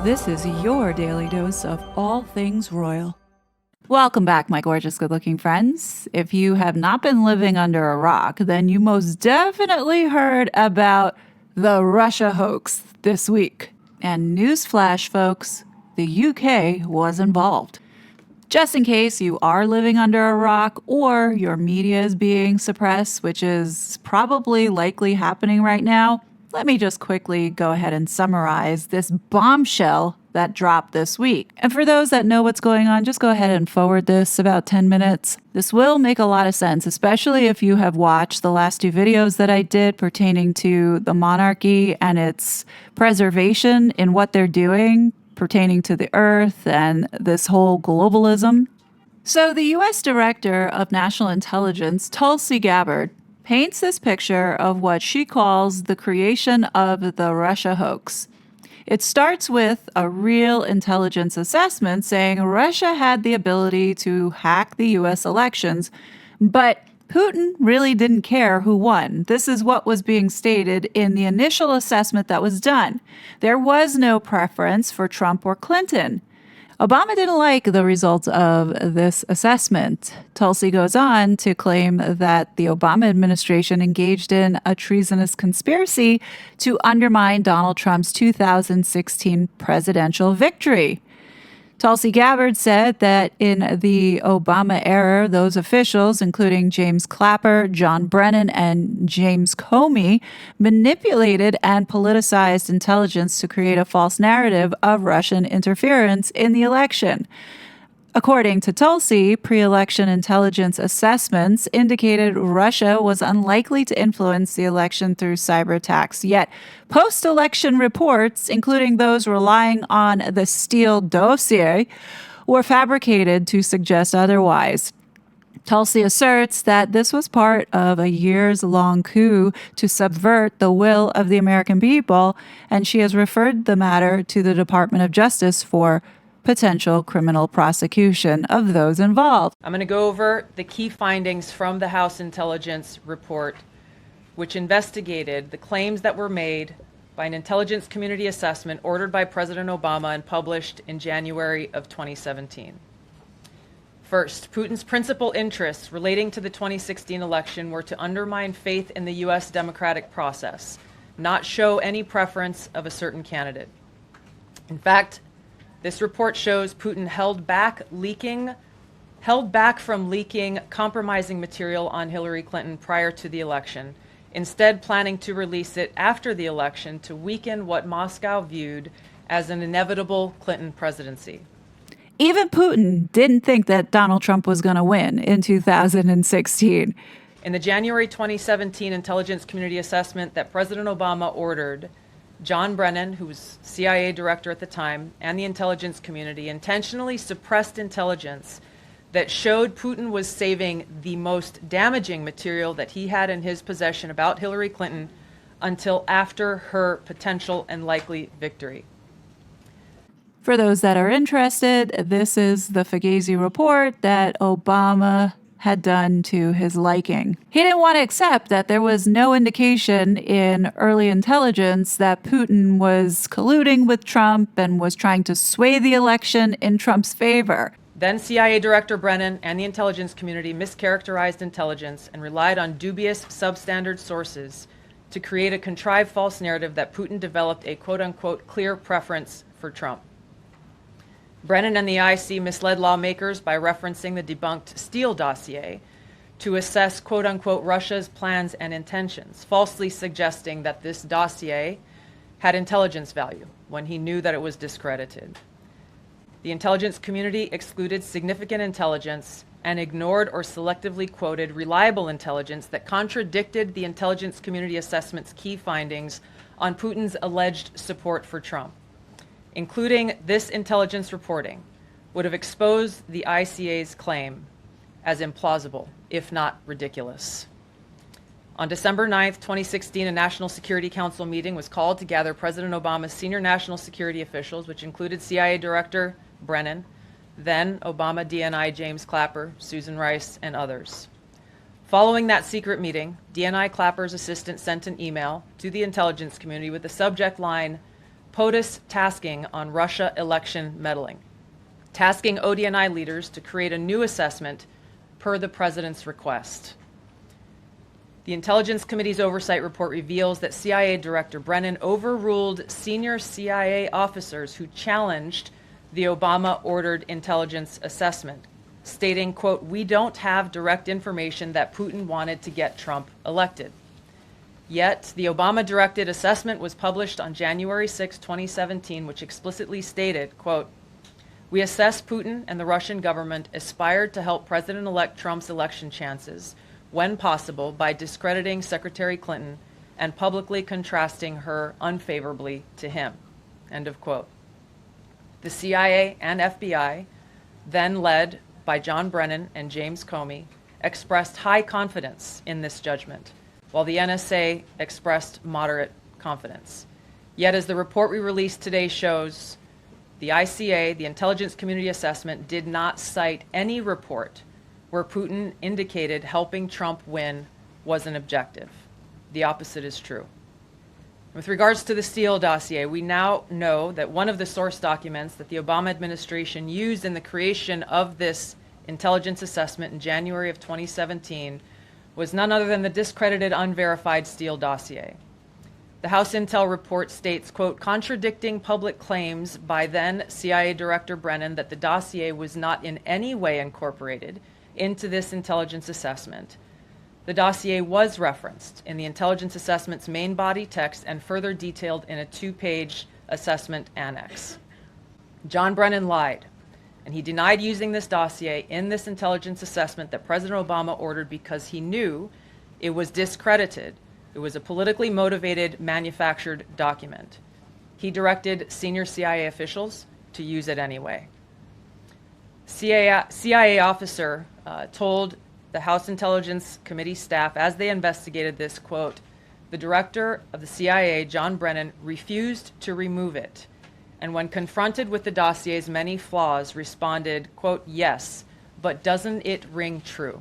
This is your daily dose of all things royal. Welcome back, my gorgeous, good-looking friends. If you have not been living under a rock, then you most definitely heard about the Russia hoax this week. And newsflash, folks, the UK was involved. Just in case you are living under a rock or your media is being suppressed, which is probably likely happening right now, let me just quickly go ahead and summarize this bombshell that dropped this week. And for those that know what's going on, just go ahead and forward this about 10 minutes. This will make a lot of sense, especially if you have watched the last two videos that I did pertaining to the monarchy and its preservation in what they're doing pertaining to the earth and this whole globalism. So the U.S. Director of National Intelligence, Tulsi Gabbard, paints this picture of what she calls the creation of the Russia hoax. It starts with a real intelligence assessment saying Russia had the ability to hack the U.S. elections, but Putin really didn't care who won. This is what was being stated in the initial assessment that was done. There was no preference for Trump or Clinton. Obama didn't like the results of this assessment. Tulsi goes on to claim that the Obama administration engaged in a treasonous conspiracy to undermine Donald Trump's 2016 presidential victory. Tulsi Gabbard said that in the Obama era, those officials, including James Clapper, John Brennan, and James Comey, manipulated and politicized intelligence to create a false narrative of Russian interference in the election. According to Tulsi, pre-election intelligence assessments indicated Russia was unlikely to influence the election through cyber attacks. Yet, post-election reports, including those relying on the Steele Dossier, were fabricated to suggest otherwise. Tulsi asserts that this was part of a years-long coup to subvert the will of the American people, and she has referred the matter to the Department of Justice for potential criminal prosecution of those involved. I'm going to go over the key findings from the House Intelligence Report, which investigated the claims that were made by an intelligence community assessment ordered by President Obama and published in January of 2017. First, Putin's principal interests relating to the 2016 election were to undermine faith in the U.S. democratic process, not show any preference of a certain candidate. In fact, this report shows Putin held back from leaking compromising material on Hillary Clinton prior to the election, instead planning to release it after the election to weaken what Moscow viewed as an inevitable Clinton presidency. Even Putin didn't think that Donald Trump was going to win in 2016. In the January 2017 intelligence community assessment that President Obama ordered, John Brennan, who was CIA director at the time, and the intelligence community intentionally suppressed intelligence that showed Putin was saving the most damaging material that he had in his possession about Hillary Clinton until after her potential and likely victory. For those that are interested, this is the Fugazi report that Obama had done to his liking. He didn't want to accept that there was no indication in early intelligence that Putin was colluding with Trump and was trying to sway the election in Trump's favor. Then CIA Director Brennan and the intelligence community mischaracterized intelligence and relied on dubious substandard sources to create a contrived false narrative that Putin developed a quote-unquote clear preference for Trump. Brennan and the IC misled lawmakers by referencing the debunked Steele Dossier to assess, quote-unquote, Russia's plans and intentions, falsely suggesting that this dossier had intelligence value when he knew that it was discredited. The intelligence community excluded significant intelligence and ignored or selectively quoted reliable intelligence that contradicted the intelligence community assessment's key findings on Putin's alleged support for Trump. Including this intelligence reporting, would have exposed the ICA's claim as implausible, if not ridiculous. On December 9th, 2016, a National Security Council meeting was called to gather President Obama's senior national security officials, which included CIA Director Brennan, then Obama DNI James Clapper, Susan Rice, and others. Following that secret meeting, DNI Clapper's assistant sent an email to the intelligence community with the subject line, POTUS tasking on Russia election meddling, tasking ODNI leaders to create a new assessment per the president's request. The Intelligence Committee's oversight report reveals that CIA Director Brennan overruled senior CIA officers who challenged the Obama-ordered intelligence assessment, stating, quote, "We don't have direct information that Putin wanted to get Trump elected." Yet, the Obama-directed assessment was published on January 6, 2017, which explicitly stated, quote, "We assess Putin and the Russian government aspired to help President-elect Trump's election chances when possible by discrediting Secretary Clinton and publicly contrasting her unfavorably to him." End of quote. The CIA and FBI, then led by John Brennan and James Comey, expressed high confidence in this judgment, while the NSA expressed moderate confidence. Yet, as the report we released today shows, the ICA, the Intelligence Community Assessment, did not cite any report where Putin indicated helping Trump win was an objective. The opposite is true. With regards to the Steele Dossier, we now know that one of the source documents that the Obama administration used in the creation of this intelligence assessment in January of 2017 was none other than the discredited, unverified Steele Dossier. The House Intel report states, quote, "Contradicting public claims by then CIA Director Brennan that the dossier was not in any way incorporated into this intelligence assessment. The dossier was referenced in the intelligence assessment's main body text and further detailed in a 2-page assessment annex." John Brennan lied, and he denied using this dossier in this intelligence assessment that President Obama ordered because he knew it was discredited. It was a politically motivated, manufactured document. He directed senior CIA officials to use it anyway. CIA officer told the House Intelligence Committee staff as they investigated this, quote, "The director of the CIA, John Brennan, refused to remove it, and when confronted with the dossier's many flaws, responded, quote, 'Yes, but doesn't it ring true?'"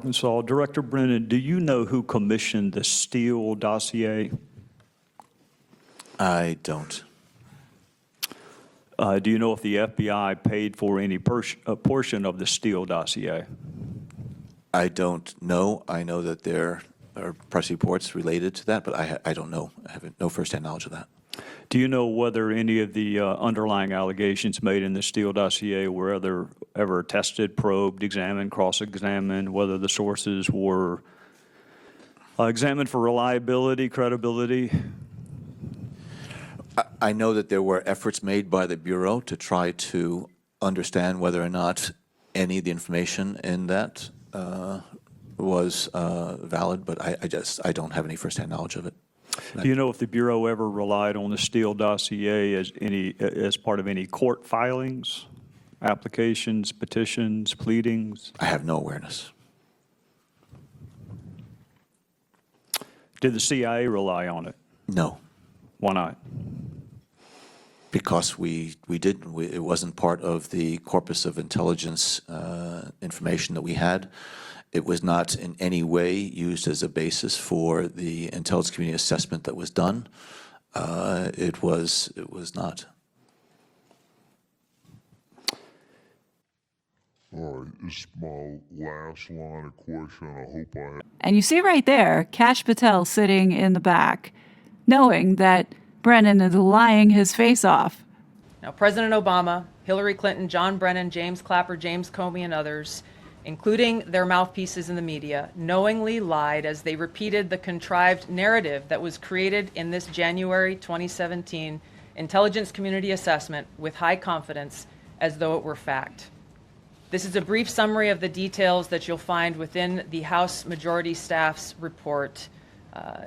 And so, Director Brennan, do you know who commissioned the Steele Dossier? I don't. Do you know if the FBI paid for any portion of the Steele Dossier? I don't know. I know that there are press reports related to that, but I don't know. I have no firsthand knowledge of that. Do you know whether any of the underlying allegations made in the Steele Dossier were ever tested, probed, examined, cross-examined, whether the sources were examined for reliability, credibility? I know that there were efforts made by the Bureau to try to understand whether or not any of the information in that was valid, but I don't have any firsthand knowledge of it. Do you know if the Bureau ever relied on the Steele Dossier as part of any court filings, applications, petitions, pleadings? I have no awareness. Did the CIA rely on it? No, Why not? because we didn't. It wasn't part of the corpus of intelligence information that we had. It was not in any way used as a basis for the intelligence community assessment that was done. It was not. All right, this is my last line of question. I hope I... And you see right there, Kash Patel sitting in the back, knowing that Brennan is lying his face off. Now, President Obama, Hillary Clinton, John Brennan, James Clapper, James Comey, and others, including their mouthpieces in the media, knowingly lied as they repeated the contrived narrative that was created in this January 2017 intelligence community assessment with high confidence as though it were fact. This is a brief summary of the details that you'll find within the House Majority Staff's report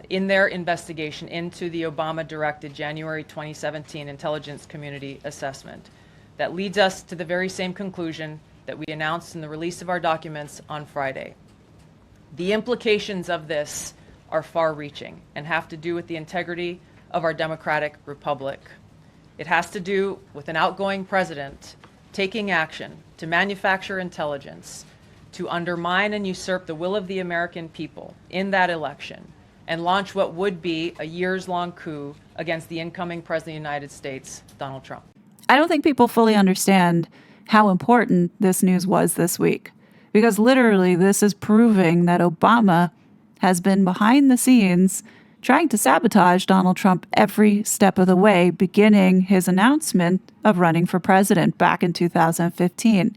in their investigation into the Obama-directed January 2017 intelligence community assessment that leads us to the very same conclusion that we announced in the release of our documents on Friday. The implications of this are far-reaching and have to do with the integrity of our democratic republic. It has to do with an outgoing president taking action to manufacture intelligence to undermine and usurp the will of the American people in that election, and launch what would be a years-long coup against the incoming President of the United States, Donald Trump. I don't think people fully understand how important this news was this week, because literally this is proving that Obama has been behind the scenes trying to sabotage Donald Trump every step of the way, beginning his announcement of running for president back in 2015.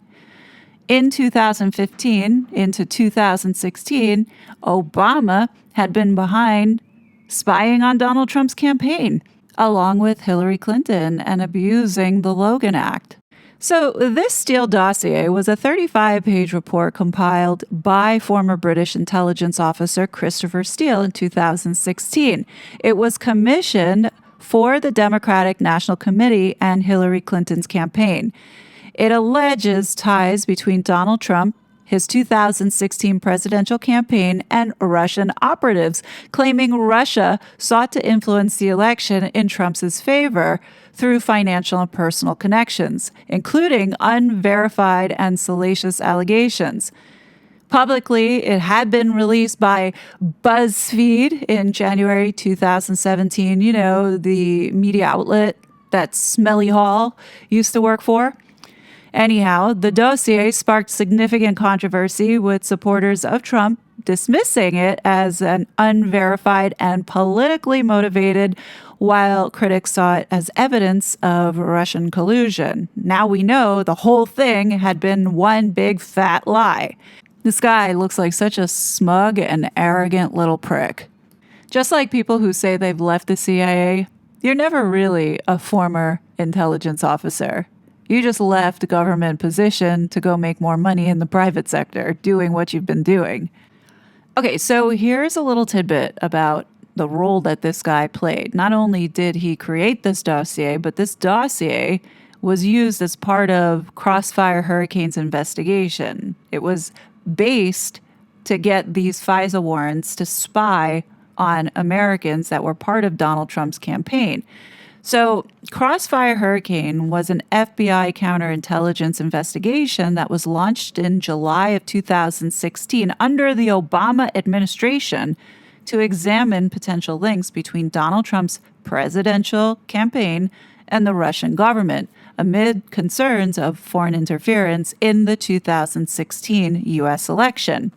In 2015 into 2016, Obama had been behind spying on Donald Trump's campaign, along with Hillary Clinton, and abusing the Logan Act. So this Steele Dossier was a 35-page report compiled by former British intelligence officer Christopher Steele in 2016. It was commissioned for the Democratic National Committee and Hillary Clinton's campaign. It alleges ties between Donald Trump, his 2016 presidential campaign, and Russian operatives, claiming Russia sought to influence the election in Trump's favor through financial and personal connections, including unverified and salacious allegations. Publicly, it had been released by BuzzFeed in January 2017, the media outlet that Smelly Hall used to work for. Anyhow, the dossier sparked significant controversy, with supporters of Trump dismissing it as an unverified and politically motivated, while critics saw it as evidence of Russian collusion. Now we know the whole thing had been one big fat lie. This guy looks like such a smug and arrogant little prick. Just like people who say they've left the CIA, you're never really a former intelligence officer. You just left a government position to go make more money in the private sector, doing what you've been doing. Okay, so here's a little tidbit about the role that this guy played. Not only did he create this dossier, but this dossier was used as part of Crossfire Hurricane's investigation. It was based to get these FISA warrants to spy on Americans that were part of Donald Trump's campaign. So Crossfire Hurricane was an FBI counterintelligence investigation that was launched in July of 2016 under the Obama administration to examine potential links between Donald Trump's presidential campaign and the Russian government, amid concerns of foreign interference in the 2016 U.S. election.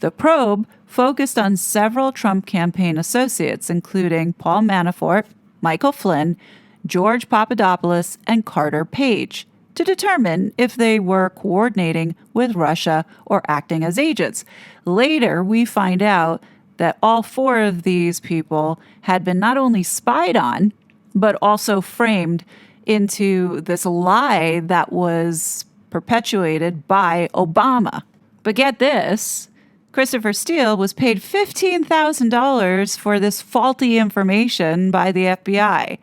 The probe focused on several Trump campaign associates, including Paul Manafort, Michael Flynn, George Papadopoulos, and Carter Page, to determine if they were coordinating with Russia or acting as agents. Later, we find out that all four of these people had been not only spied on, but also framed into this lie that was perpetuated by Obama. But get this, Christopher Steele was paid $15,000 for this faulty information by the FBI.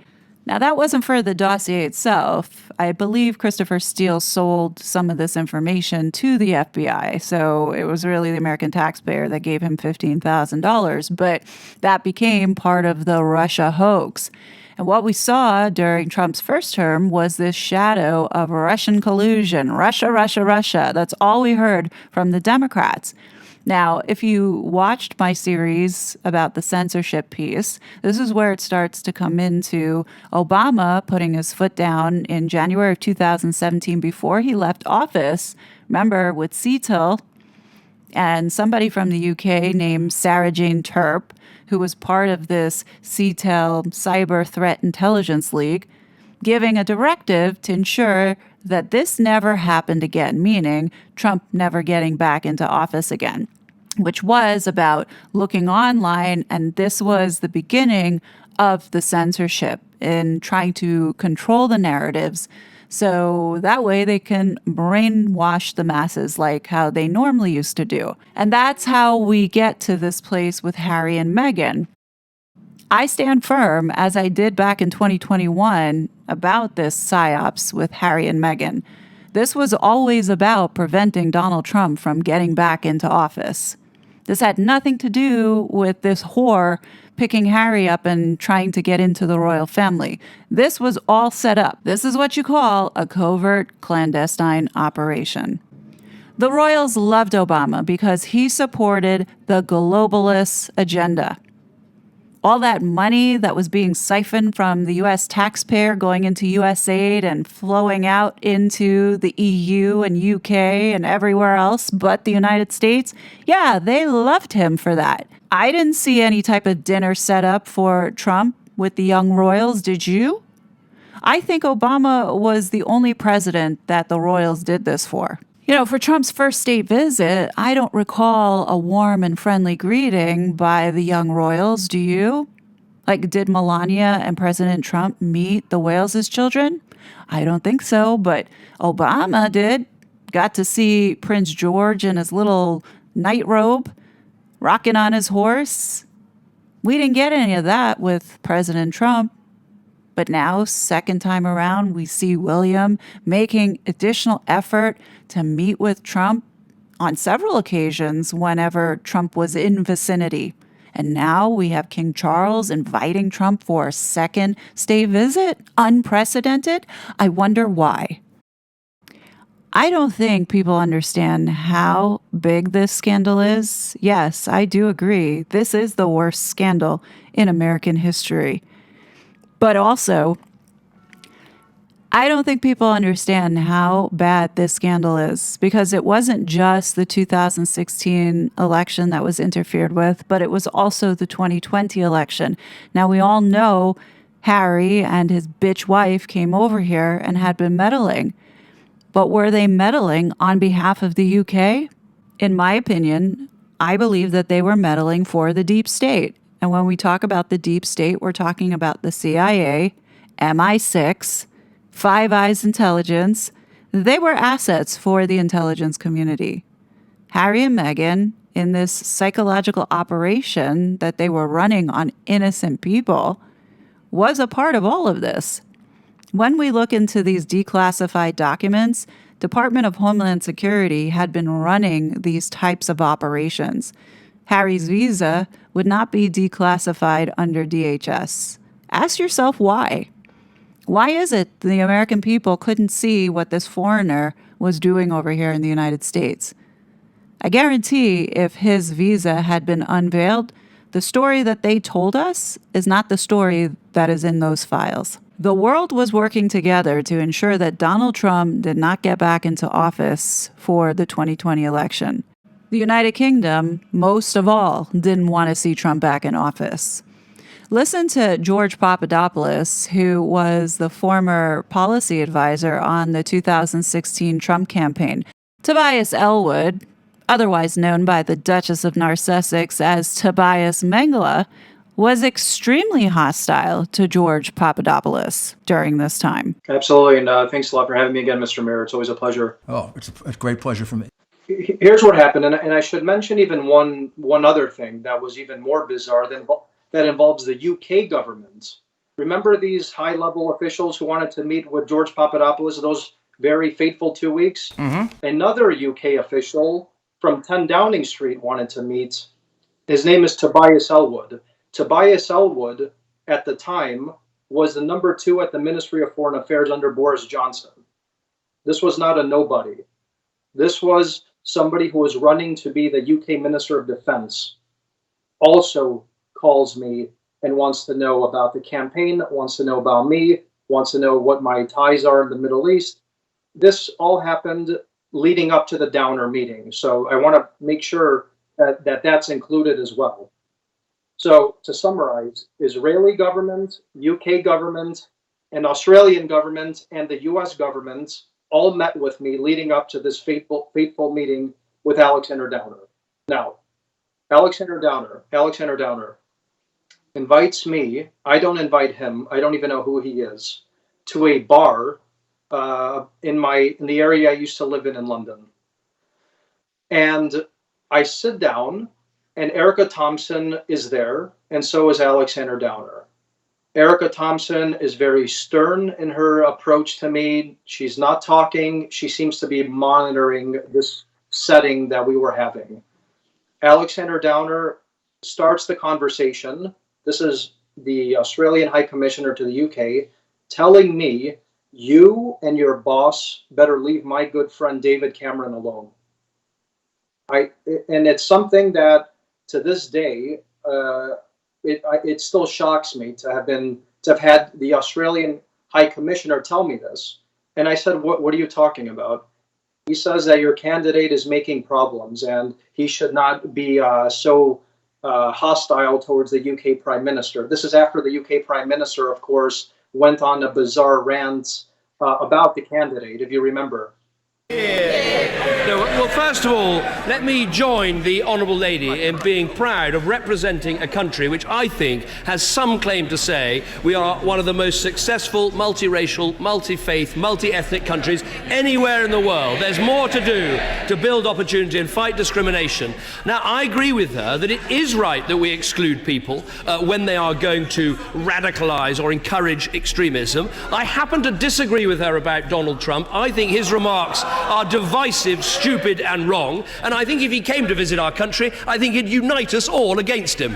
Now, that wasn't for the dossier itself. I believe Christopher Steele sold some of this information to the FBI, so it was really the American taxpayer that gave him $15,000, but that became part of the Russia hoax. And what we saw during Trump's first term was this shadow of Russian collusion. Russia, Russia, Russia. That's all we heard from the Democrats. Now, if you watched my series about the censorship piece, this is where it starts to come into Obama putting his foot down in January of 2017 before he left office. Remember, with Steele and somebody from the UK named Sarah Jane Terp, who was part of this Steele Cyber Threat Intelligence League, giving a directive to ensure that this never happened again, meaning Trump never getting back into office again, which was about looking online. And this was the beginning of the censorship in trying to control the narratives. So that way they can brainwash the masses like how they normally used to do. And that's how we get to this place with Harry and Meghan. I stand firm, as I did back in 2021, about this psyops with Harry and Meghan. This was always about preventing Donald Trump from getting back into office. This had nothing to do with this whore picking Harry up and trying to get into the royal family. This was all set up. This is what you call a covert, clandestine operation. The royals loved Obama because he supported the globalist agenda. All that money that was being siphoned from the U.S. taxpayer going into U.S. aid and flowing out into the EU and UK and everywhere else but the United States, yeah, they loved him for that. I didn't see any type of dinner set up for Trump with the young royals, did you? I think Obama was the only president that the royals did this for. You know, for Trump's first state visit, I don't recall a warm and friendly greeting by the young royals, do you? Like, did Melania and President Trump meet the Wales' children? I don't think so, but Obama did. Got to see Prince George in his little night robe, rocking on his horse. We didn't get any of that with President Trump. But now, second time around, we see William making additional effort to meet with Trump on several occasions whenever Trump was in vicinity. And now we have King Charles inviting Trump for a second state visit. Unprecedented. I wonder why. I don't think people understand how big this scandal is. Yes, I do agree. This is the worst scandal in American history. But also, I don't think people understand how bad this scandal is, because it wasn't just the 2016 election that was interfered with, but it was also the 2020 election. Now, we all know Harry and his bitch wife came over here and had been meddling. But were they meddling on behalf of the UK? In my opinion, I believe that they were meddling for the deep state. And when we talk about the deep state, we're talking about the CIA, MI6, Five Eyes intelligence. They were assets for the intelligence community. Harry and Meghan, in this psychological operation that they were running on innocent people, was a part of all of this. When we look into these declassified documents, Department of Homeland Security had been running these types of operations. Harry's visa would not be declassified under DHS. Ask yourself why. Why is it the American people couldn't see what this foreigner was doing over here in the United States? I guarantee if his visa had been unveiled, the story that they told us is not the story that is in those files. The world was working together to ensure that Donald Trump did not get back into office for the 2020 election. The United Kingdom, most of all, didn't want to see Trump back in office. Listen to George Papadopoulos, who was the former policy advisor on the 2016 Trump campaign. Tobias Ellwood, otherwise known by the Duchess of Narcissus as Tobias Mengele, was extremely hostile to George Papadopoulos during this time. Absolutely, and thanks a lot for having me again, Mr. Mayor. It's always a pleasure. Oh, it's a great pleasure for me. Here's what happened, and I should mention even one other thing that was even more bizarre that involves the UK government. Remember these high-level officials who wanted to meet with George Papadopoulos those very fateful 2 weeks? Mm-hmm. Another UK official from 10 Downing Street wanted to meet. His name is Tobias Ellwood. Tobias Ellwood, at the time, was the number 2 at the Ministry of Foreign Affairs under Boris Johnson. This was not a nobody. This was somebody who was running to be the UK Minister of Defense. Also calls me and wants to know about the campaign, wants to know about me, wants to know what my ties are in the Middle East. This all happened leading up to the Downer meeting. So I want to make sure that that's included as well. So to summarize, Israeli government, UK government, and Australian government, and the US government all met with me leading up to this fateful meeting with Alexander Downer. Now, Alexander Downer invites me, I don't invite him, I don't even know who he is, to a bar in the area I used to live in London. And I sit down, and Erica Thompson is there, and so is Alexander Downer. Erica Thompson is very stern in her approach to me. She's not talking. She seems to be monitoring this setting that we were having. Alexander Downer starts the conversation. This is the Australian High Commissioner to the UK telling me, you and your boss better leave my good friend David Cameron alone. And it's something that to this day, it still shocks me to have had the Australian High Commissioner tell me this. And I said, what are you talking about? He says that your candidate is making problems and he should not be so hostile towards the UK Prime Minister. This is after the UK Prime Minister, of course, went on a bizarre rant about the candidate, if you remember. No, well, first of all, let me join the Honourable Lady in being proud of representing a country which I think has some claim to say we are one of the most successful multiracial, multi-faith, multi-ethnic countries anywhere in the world. There's more to do to build opportunity and fight discrimination. Now, I agree with her that it is right that we exclude people when they are going to radicalise or encourage extremism. I happen to disagree with her about Donald Trump. I think his remarks are divisive, stupid and wrong, and I think if he came to visit our country, I think he'd unite us all against him.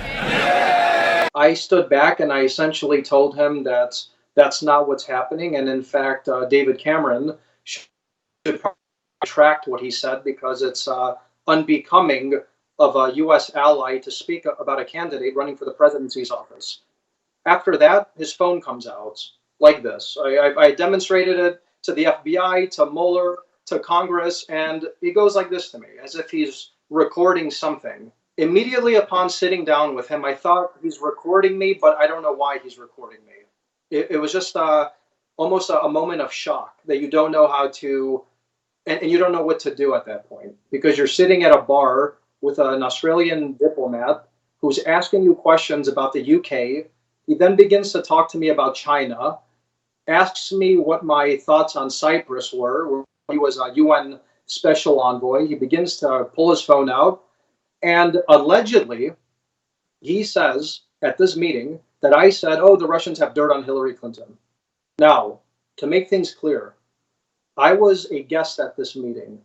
I stood back and I essentially told him that that's not what's happening, and in fact, David Cameron should retract what he said because it's unbecoming of a U.S. ally to speak about a candidate running for the presidency's office. After that, his phone comes out like this. I demonstrated it to the FBI, to Mueller, to Congress, and he goes like this to me, as if he's recording something. Immediately upon sitting down with him, I thought he's recording me, but I don't know why he's recording me. It was just almost a moment of shock that you don't know how to, and you don't know what to do at that point, because you're sitting at a bar with an Australian diplomat who's asking you questions about the UK. He then begins to talk to me about China, asks me what my thoughts on Cyprus were. He was a UN special envoy. He begins to pull his phone out, and allegedly, he says at this meeting that I said, oh, the Russians have dirt on Hillary Clinton. Now, to make things clear, I was a guest at this meeting.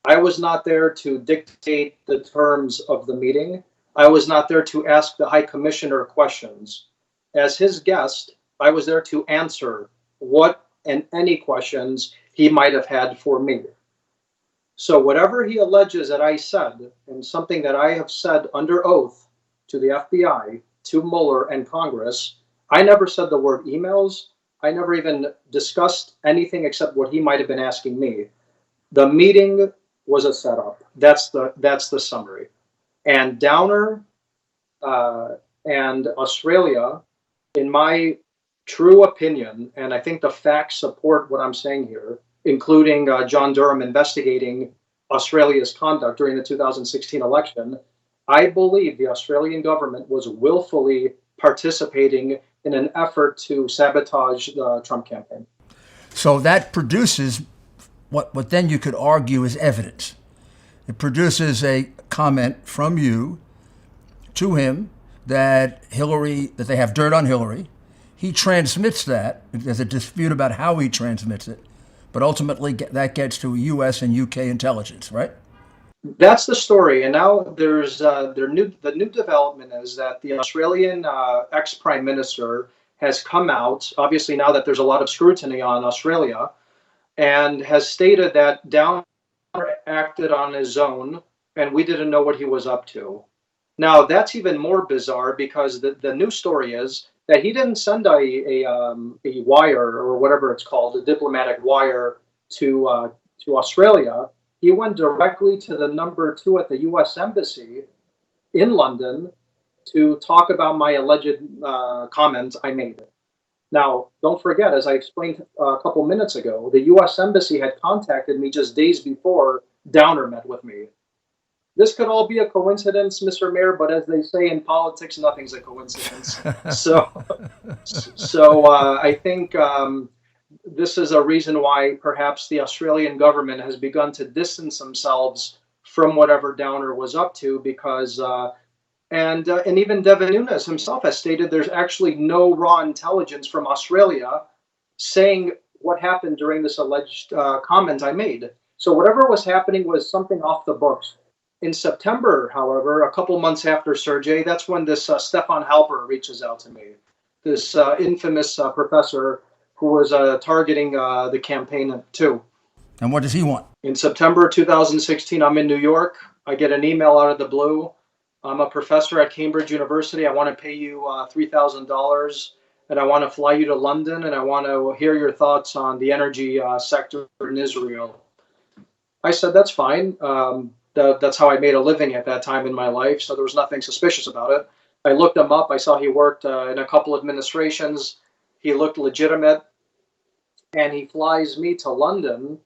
I was not there to dictate the terms of the meeting. I was not there to ask the High Commissioner questions. As his guest, I was there to answer what and any questions he might have had for me. So whatever he alleges that I said, and something that I have said under oath to the FBI, to Mueller and Congress, I never said the word emails. I never even discussed anything except what he might have been asking me. The meeting was a setup. That's the summary. And Downer and Australia, in my true opinion, and I think the facts support what I'm saying here, including John Durham investigating Australia's conduct during the 2016 election, I believe the Australian government was willfully participating in an effort to sabotage the Trump campaign. So that produces what then you could argue is evidence. It produces a comment from you to him that they have dirt on Hillary. He transmits that. There's a dispute about how he transmits it, but ultimately that gets to U.S. and UK intelligence, right? That's the story. And now there's the new development is that the Australian ex-prime minister has come out, obviously now that there's a lot of scrutiny on Australia, and has stated that Downer acted on his own and we didn't know what he was up to. Now that's even more bizarre because the new story is that he didn't send a wire or whatever it's called, a diplomatic wire to Australia. He went directly to the number 2 at the U.S. Embassy in London to talk about my alleged comments I made. Now, don't forget, as I explained a couple minutes ago, the U.S. Embassy had contacted me just days before Downer met with me. This could all be a coincidence, Mr. Mayor, but as they say in politics, nothing's a coincidence. So I think this is a reason why perhaps the Australian government has begun to distance themselves from whatever Downer was up to, because and even Devin Nunes himself has stated there's actually no raw intelligence from Australia saying what happened during this alleged comment I made. So whatever was happening was something off the books. In September, however, a couple months after Sergey, that's when this Stefon Halper reaches out to me, this infamous professor who was targeting the campaign too. And what does he want? In September 2016, I'm in New York. I get an email out of the blue I'm a professor at Cambridge University. I want to pay you $3,000, and I want to fly you to London, and I want to hear your thoughts on the energy sector in Israel. I said, that's fine. That's how I made a living at that time in my life, so there was nothing suspicious about it. I looked him up. I saw he worked in a couple administrations. He looked legitimate, and he flies me to London,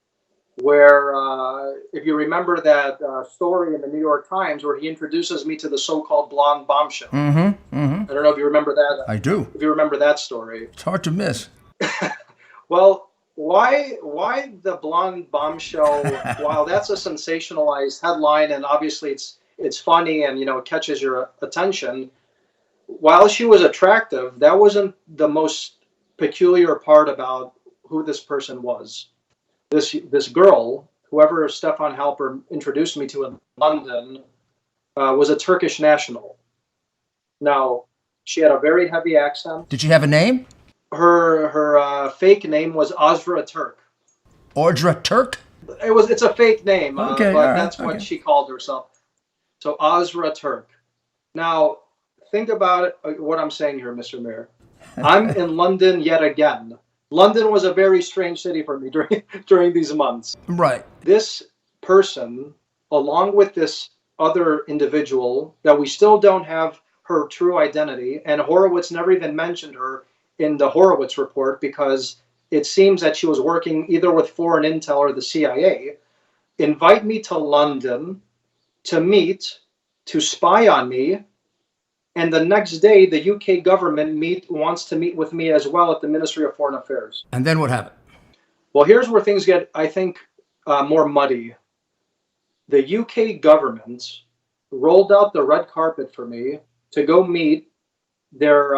where, if you remember that story in the New York Times where he introduces me to the so-called blonde bombshell. I don't know if you remember that. I do. If you remember that story. It's hard to miss. Well, why the blonde bombshell? While that's a sensationalized headline, and obviously it's funny and it catches your attention, while she was attractive, that wasn't the most peculiar part about who this person was. This girl, whoever Stefon Halper introduced me to in London, was a Turkish national. Now, she had a very heavy accent. Did she have a name? Her fake name was Azra Turk. Ordra Turk? It's a fake name, Okay, but all right, that's what okay. she called herself. So Azra Turk. Now, think about what I'm saying here, Mr. Mayor. I'm in London yet again. London was a very strange city for me during these months. Right. This person, along with this other individual that we still don't have her true identity, and Horowitz never even mentioned her in the Horowitz report because it seems that she was working either with foreign intel or the CIA, invite me to London to meet, to spy on me, and the next day the UK government wants to meet with me as well at the Ministry of Foreign Affairs. And then what happened? Well, here's where things get, I think, more muddy. The UK government rolled out the red carpet for me to go meet their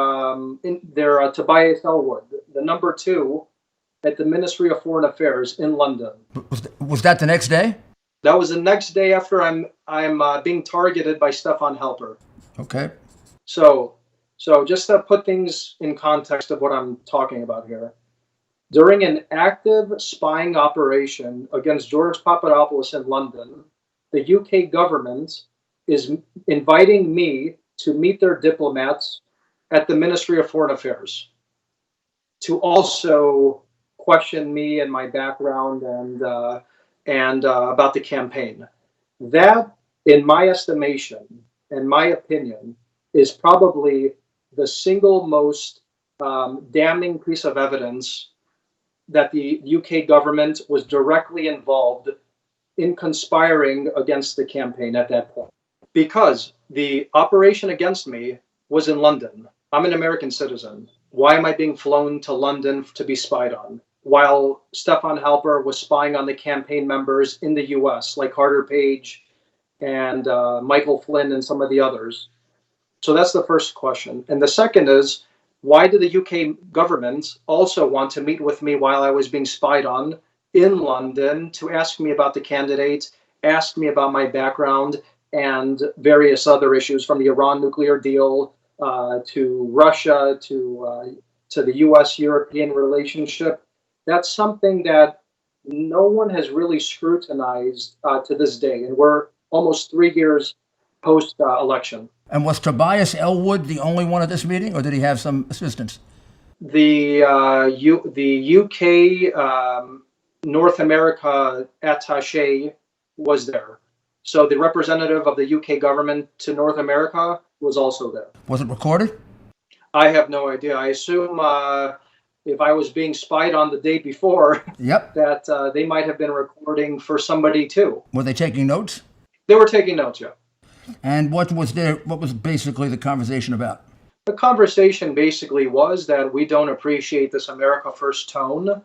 Tobias Ellwood, the number 2 at the Ministry of Foreign Affairs in London. Was that the next day? That was the next day after I'm being targeted by Stefon Halper. Okay. So just to put things in context of what I'm talking about here, during an active spying operation against George Papadopoulos in London, the UK government is inviting me to meet their diplomats at the Ministry of Foreign Affairs to also question me and my background and about the campaign. That, in my estimation and my opinion, is probably the single most damning piece of evidence that the UK government was directly involved in conspiring against the campaign at that point. Because the operation against me was in London. I'm an American citizen. Why am I being flown to London to be spied on? While Stefon Halper was spying on the campaign members in the US, like Carter Page and Michael Flynn and some of the others. So that's the first question. And the second is, why did the UK government also want to meet with me while I was being spied on in London to ask me about the candidate, ask me about my background, and various other issues from the Iran nuclear deal to Russia to the US-European relationship? That's something that no one has really scrutinized to this day. And we're almost 3 years post-election. And was Tobias Ellwood the only one at this meeting, or did he have some assistants? The UK North America attaché was there. So the representative of the UK government to North America was also there. Was it recorded? I have no idea. I assume if I was being spied on the day before, Yep. that they might have been recording for somebody too. Were they taking notes? They were taking notes, yeah. And what was basically the conversation about? The conversation basically was that we don't appreciate this America First tone.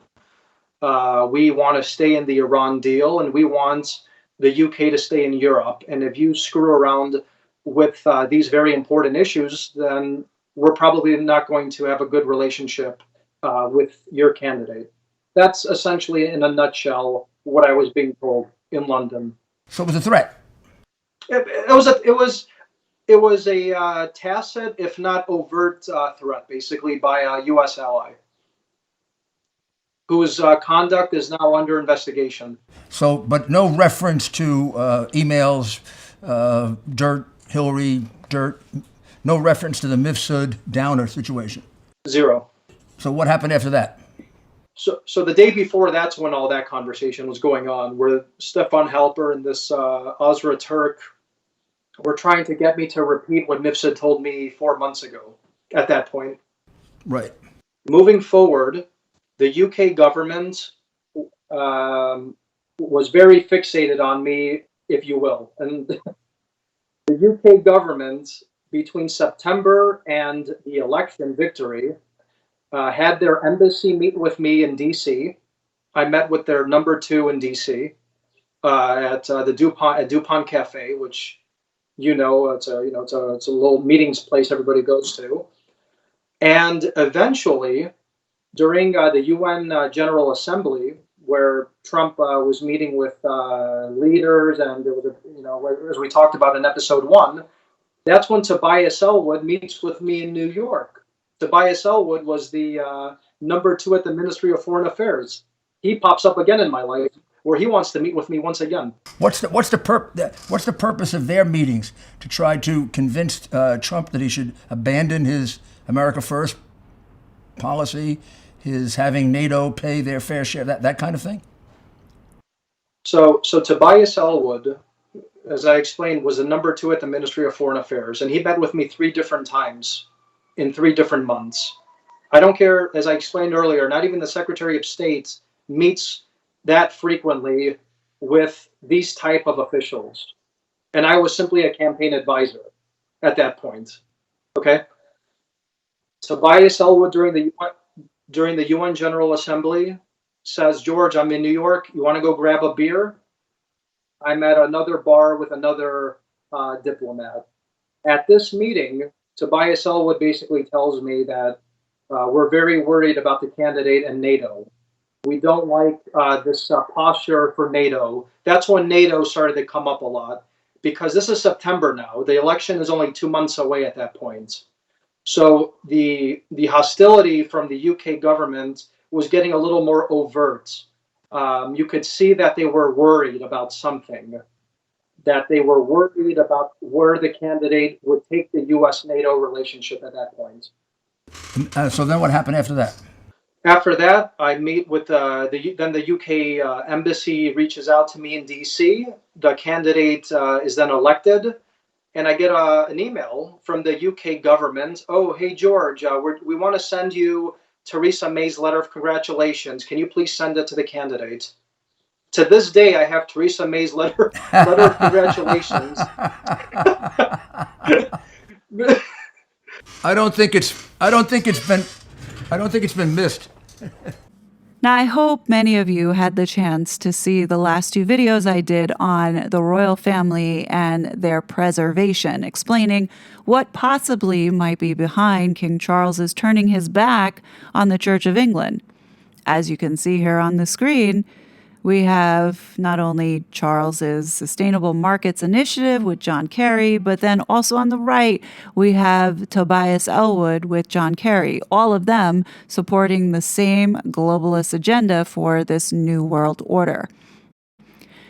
We want to stay in the Iran deal, and we want the UK to stay in Europe. And if you screw around with these very important issues, then we're probably not going to have a good relationship with your candidate. That's essentially, in a nutshell, what I was being told in London. So it was a threat. It was a tacit, if not overt, threat, basically by a U.S. ally, whose conduct is now under investigation. So, but no reference to emails, dirt, Hillary, dirt, no reference to the Mifsud Downer situation. Zero. So what happened after that? So the day before, that's when all that conversation was going on, where Stefon Halper and this Azra Turk were trying to get me to repeat what Mifsud told me 4 months ago at that point. Right. Moving forward, the UK government was very fixated on me, if you will. And the UK government, between September and the election victory, had their embassy meet with me in DC. I met with their number 2 in DC at the DuPont Cafe, which it's a little meetings place everybody goes to. And eventually, during the UN General Assembly, where Trump was meeting with leaders, and there was as we talked about in episode 1, that's when Tobias Ellwood meets with me in New York. Tobias Ellwood was the number 2 at the Ministry of Foreign Affairs. He pops up again in my life, where he wants to meet with me once again. What's the purpose of their meetings? To try to convince Trump that he should abandon his America First policy, his having NATO pay their fair share, that kind of thing? So Tobias Ellwood, as I explained, was the number 2 at the Ministry of Foreign Affairs, and he met with me 3 different times in 3 different months. I don't care, as I explained earlier, not even the Secretary of State meets that frequently with these type of officials. And I was simply a campaign advisor at that point. Okay? Tobias Ellwood during the UN General Assembly says, George, I'm in New York. You want to go grab a beer? I'm at another bar with another diplomat. At this meeting, Tobias Ellwood basically tells me that we're very worried about the candidate and NATO. We don't like this posture for NATO. That's when NATO started to come up a lot, because this is September now. The election is only 2 months away at that point. So the hostility from the UK government was getting a little more overt. You could see that they were worried about something, that they were worried about where the candidate would take the US-NATO relationship at that point. So then what happened after that? After that, I meet with then the UK embassy reaches out to me in DC. The candidate is then elected, and I get an email from the UK government. Oh, hey, George, we want to send you Theresa May's letter of congratulations. Can you please send it to the candidate? To this day, I have Theresa May's letter of congratulations. I don't think it's been missed. Now, I hope many of you had the chance to see the last 2 videos I did on the royal family and their preservation, explaining what possibly might be behind King Charles's turning his back on the Church of England. As you can see here on the screen, we have not only Charles's Sustainable Markets Initiative with John Kerry, but then also on the right, we have Tobias Ellwood with John Kerry, all of them supporting the same globalist agenda for this new world order.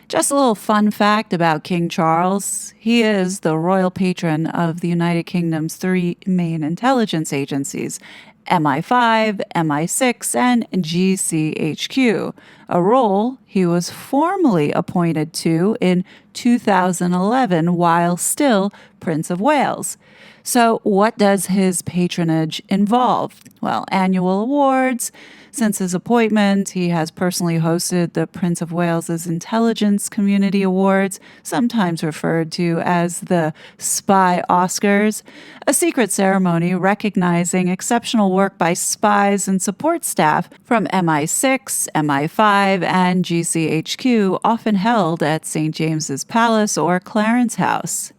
Just a little fun fact about King Charles. He is the royal patron of the United Kingdom's 3 main intelligence agencies, MI5, MI6, and GCHQ, a role he was formally appointed to in 2011 while still Prince of Wales. So what does his patronage involve? Well, annual awards. Since his appointment, he has personally hosted the Prince of Wales's Intelligence Community Awards, sometimes referred to as the Spy Oscars, a secret ceremony recognizing exceptional work by spies and support staff from MI6, MI5, and GCHQ, often held at St. James's Palace or Clarence House.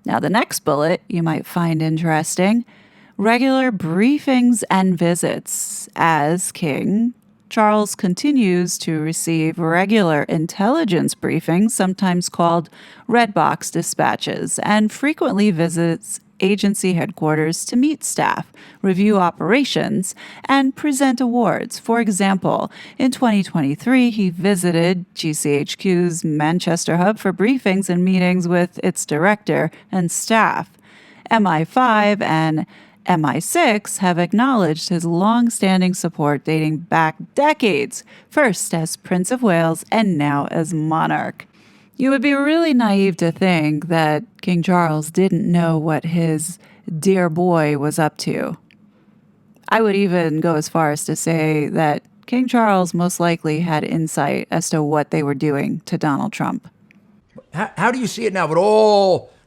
Now, the next bullet you might find interesting: regular briefings and visits. As king, Charles continues to receive regular intelligence briefings, sometimes called red box dispatches, and frequently visits agency headquarters to meet staff, review operations, and present awards. For example, in 2023, he visited GCHQ's Manchester hub for briefings and meetings with its director and staff. MI5 and MI6 have acknowledged his long-standing support dating back decades, first as Prince of Wales and now as monarch. You would be really naive to think that King Charles didn't know what his dear boy was up to. I would even go as far as to say that King Charles most likely had insight as to what they were doing to Donald Trump. How do you see it now?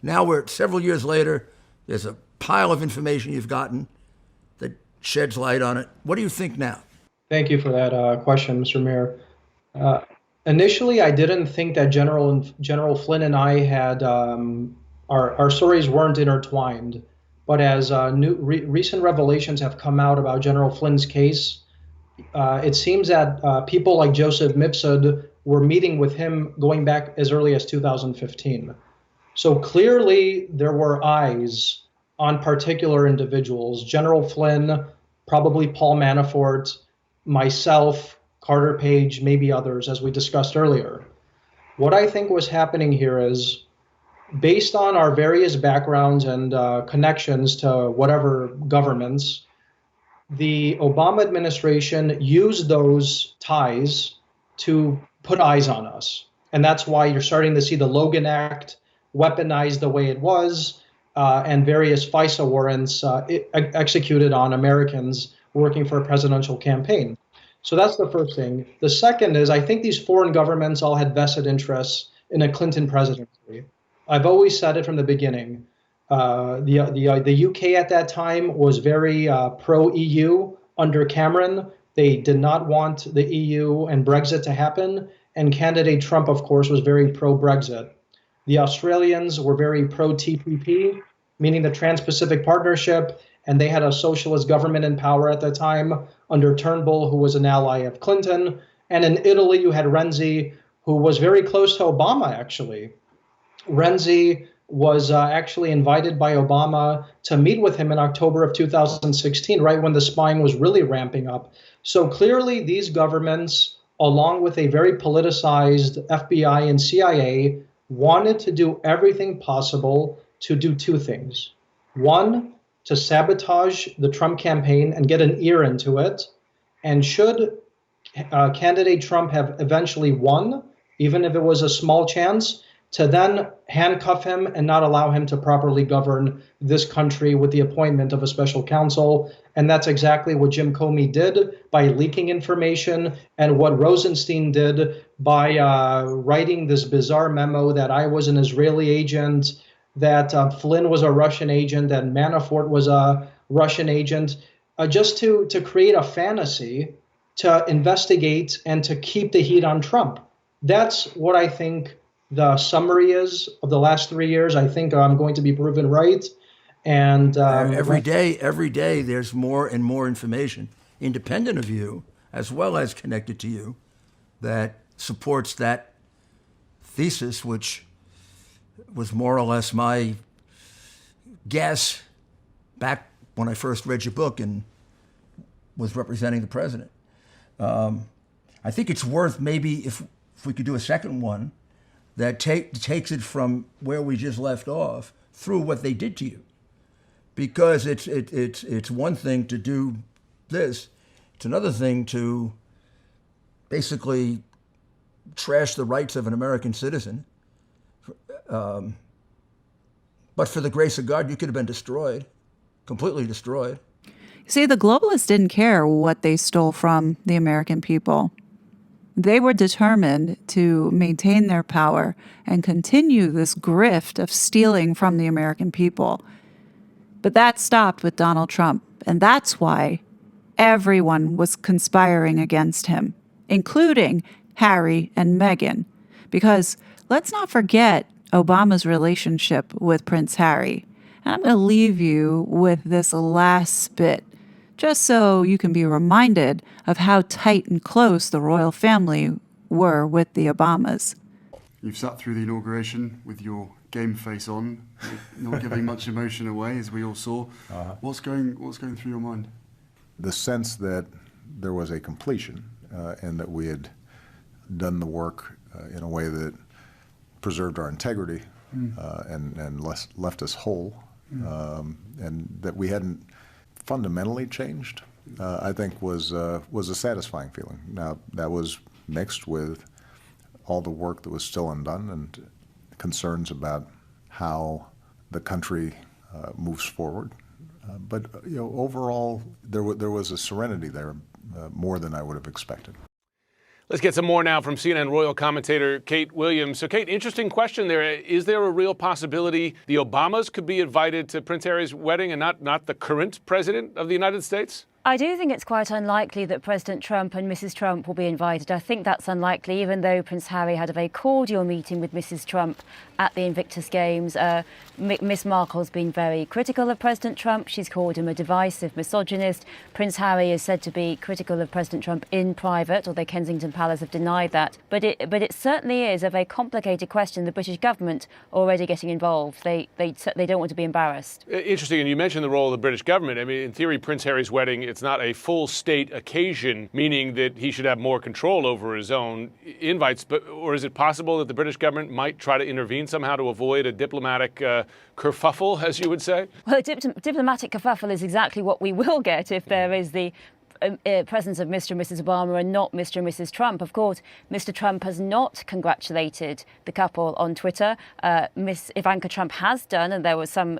Now we're several years later, there's a pile of information you've gotten that sheds light on it. What do you think now? Thank you for that question, Mr. Mayor. Initially, I didn't think that General Flynn and I had our stories weren't intertwined. But as recent revelations have come out about General Flynn's case, it seems that people like Joseph Mifsud were meeting with him going back as early as 2015. So clearly, there were eyes on particular individuals: General Flynn, probably Paul Manafort, myself, Carter Page, maybe others, as we discussed earlier. What I think was happening here is, based on our various backgrounds and connections to whatever governments, the Obama administration used those ties to put eyes on us. And that's why you're starting to see the Logan Act weaponized the way it was, and various FISA warrants executed on Americans working for a presidential campaign. So that's the first thing. The second is, I think these foreign governments all had vested interests in a Clinton presidency. I've always said it from the beginning. The UK at that time was very pro-EU under Cameron. They did not want the EU and Brexit to happen. And candidate Trump, of course, was very pro-Brexit. The Australians were very pro-TPP, meaning the Trans-Pacific Partnership, and they had a socialist government in power at the time under Turnbull, who was an ally of Clinton. And in Italy, you had Renzi, who was very close to Obama, actually. Renzi was actually invited by Obama to meet with him in October of 2016, right when the spying was really ramping up. So clearly, these governments, along with a very politicized FBI and CIA, wanted to do everything possible to do two things. One, to sabotage the Trump campaign and get an ear into it. And should candidate Trump have eventually won, even if it was a small chance, to then handcuff him and not allow him to properly govern this country with the appointment of a special counsel. And that's exactly what Jim Comey did by leaking information, and what Rosenstein did by writing this bizarre memo that I was an Israeli agent, that Flynn was a Russian agent, and Manafort was a Russian agent, just to create a fantasy to investigate and to keep the heat on Trump. That's what I think the summary is of the last 3 years. I think I'm going to be proven right. And every day, there's more and more information, independent of you, as well as connected to you, that supports that thesis, which was more or less my guess back when I first read your book and was representing the president. I think it's worth maybe if we could do a second one that takes it from where we just left off through what they did to you, because it's one thing to do this, it's another thing to basically trash the rights of an American citizen. But for the grace of God, you could have been destroyed, completely destroyed. See, the globalists didn't care what they stole from the American people. They were determined to maintain their power and continue this grift of stealing from the American people. But that stopped with Donald Trump, and that's why everyone was conspiring against him, including Harry and Meghan. Because let's not forget Obama's relationship with Prince Harry. And I'm going to leave you with this last bit, just so you can be reminded of how tight and close the royal family were with the Obamas. You've sat through the inauguration with your game face on, not giving much emotion away, as we all saw. What's going through your mind? The sense that there was a completion and that we had done the work in a way that preserved our integrity and left us whole, and that we hadn't fundamentally changed, I think was a satisfying feeling. Now, that was mixed with all the work that was still undone and concerns about how the country moves forward. But overall, there was a serenity there, more than I would have expected. Let's get some more now from CNN royal commentator Kate Williams. So, Kate, interesting question there. Is there a real possibility the Obamas could be invited to Prince Harry's wedding and not the current president of the United States? I do think it's quite unlikely that President Trump and Mrs. Trump will be invited. I think that's unlikely, even though Prince Harry had a very cordial meeting with Mrs. Trump at the Invictus Games. Miss Markle's been very critical of President Trump. She's called him a divisive misogynist. Prince Harry is said to be critical of President Trump in private, although Kensington Palace have denied that. But it certainly is a very complicated question. The British government already getting involved. They don't want to be embarrassed. Interesting, and you mentioned the role of the British government. I mean, in theory, Prince Harry's wedding, it's not a full state occasion, meaning that he should have more control over his own invites. Or is it possible that the British government might try to intervene somehow to avoid a diplomatic kerfuffle, as you would say? Well, diplomatic kerfuffle is exactly what we will get if there is the presence of Mr. and Mrs. Obama and not Mr. and Mrs. Trump. Of course, Mr. Trump has not congratulated the couple on Twitter. Miss Ivanka Trump has done, and there was some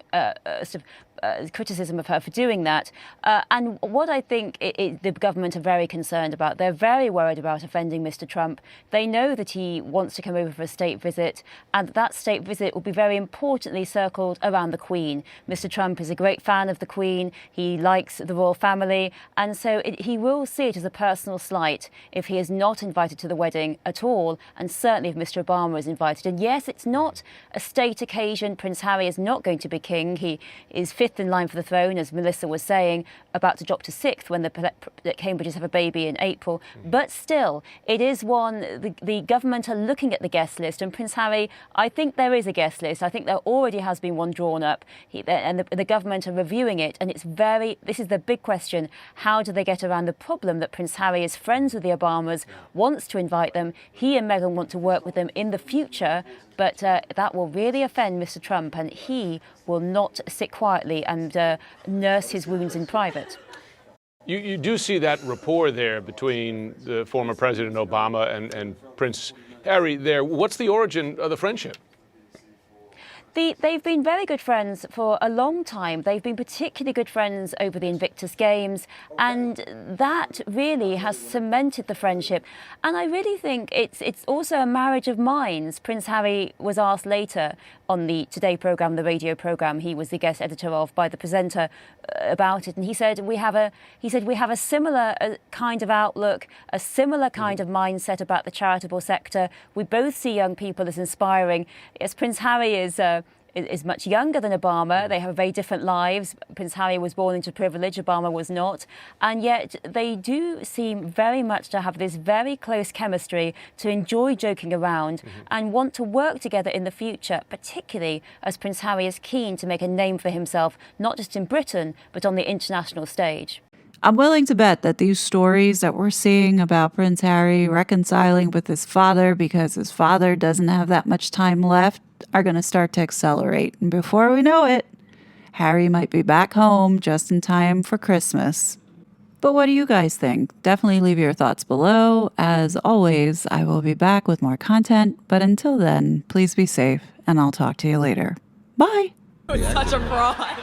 criticism of her for doing that. And what I think the government are very concerned about, they're very worried about offending Mr. Trump. They know that he wants to come over for a state visit, and that state visit will be very importantly circled around the Queen. Mr. Trump is a great fan of the Queen. He likes the royal family, and so he will see it as a personal slight if he is not invited to the wedding at all, and certainly if Mr. Obama is invited. And yes, it's not a state occasion. Prince Harry is not going to be king. He is fifth in line for the throne, as Melissa was saying, about to drop to sixth when the Cambridges have a baby in April. But still, it is one, the government are looking at the guest list, and Prince Harry, I think there is a guest list. I think there already has been one drawn up, and the government are reviewing it, and this is the big question. How do they get around the problem that Prince Harry is friends with the Obamas, wants to invite them, he and Meghan want to work with them in the future, but that will really offend Mr. Trump, and he will not sit quietly and nurse his wounds in private. You do see that rapport there between the former President Obama and Prince Harry there. What's the origin of the friendship? They've been very good friends for a long time. They've been particularly good friends over the Invictus Games, and that really has cemented the friendship. And I really think it's also a marriage of minds. Prince Harry was asked later on the Today programme, the radio programme he was the guest editor of, by the presenter about it, and he said we have a similar kind of outlook, a similar kind of mindset about the charitable sector. We both see young people as inspiring. Yes, Prince Harry is much younger than Obama. They have very different lives. Prince Harry was born into privilege, Obama was not. And yet they do seem very much to have this very close chemistry, to enjoy joking around and want to work together in the future, particularly as Prince Harry is keen to make a name for himself, not just in Britain, but on the international stage. I'm willing to bet that these stories that we're seeing about Prince Harry reconciling with his father because his father doesn't have that much time left are going to start to accelerate. And before we know it, Harry might be back home just in time for Christmas. But what do you guys think? Definitely leave your thoughts below. As always, I will be back with more content. But until then, please be safe, and I'll talk to you later. Bye. Such a fraud.